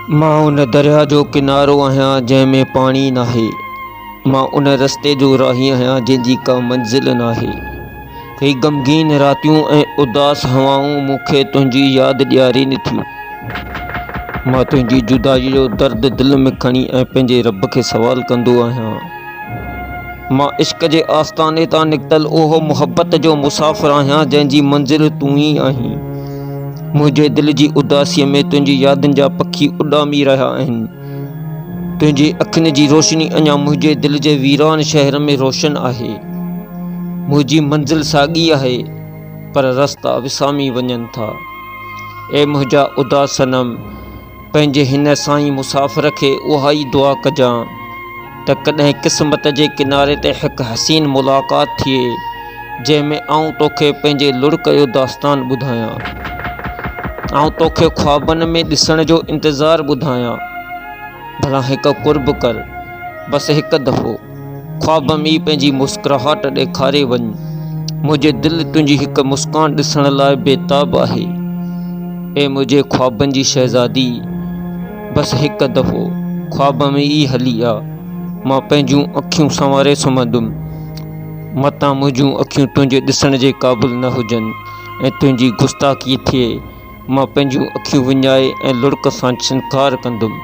मां उन दरिया जो किनारो आहियां जंहिंमें पाणी नाहे। मां उन रस्ते जो राही आहियां जंहिंजी का मंज़िल नाहे। कई ग़मगीन रातियूं ऐं उदास हवाऊं मूंखे तुंहिंजी यादि ॾियारीनि थियूं। मां तुंहिंजी जुदाई जो दर्द दिल में खणी ऐं पंहिंजे रब खे सवाल कंदो आहियां। मां इश्क जे आस्ताने तां निकितल उहो मुहबत जो मुसाफ़िर आहियां जंहिंजी मंज़िल तूं ई आहीं। मुंहिंजे दिल जी उदासीअ में तुंहिंजी यादुनि जा पखी उॾामी रहिया आहिनि। तुंहिंजी अखियुनि जी रोशनी अञा मुंहिंजे दिल जे वीरान शहर में रोशन आहे। मुंहिंजी मंज़िल साॻी आहे पर रस्ता विसामी वञनि था। ए मुंहिंजा उदास सनम, पंहिंजे हिन साईं मुसाफ़िर खे उहा ई दुआ कजां त कॾहिं क़िस्मत जे किनारे ते हिकु हसीन मुलाक़ात थिए जंहिंमें आऊं तोखे पंहिंजे लुढ़क जो दास्तान ॿुधायां। आऊं तोखे ख्वाबनि में ॾिसण जो इंतज़ारु ॿुधायां। भला हिकु कुर्ब कर, बसि हिकु दफ़ो ख्वाब में पंहिंजी मुस्कुराहट ॾेखारे वञ। मुंहिंजे दिलि तुंहिंजी हिकु मुस्कान ॾिसण लाइ बेताब आहे। ए मुंहिंजे ख्वाबनि जी शहज़ादी, बसि हिकु दफ़ो ख्वाब में ई हली आ। मां पंहिंजूं अखियूं संवारे सुम्हंदुमि मतां मुंहिंजूं अखियूं तुंहिंजे ॾिसण जे क़ाबिल न हुजनि ऐं तुंहिंजी गुस्ताखी थिए। मां पंहिंजूं अखियूं विञाए ऐं लुढ़क सां छिनकार कंदुमि।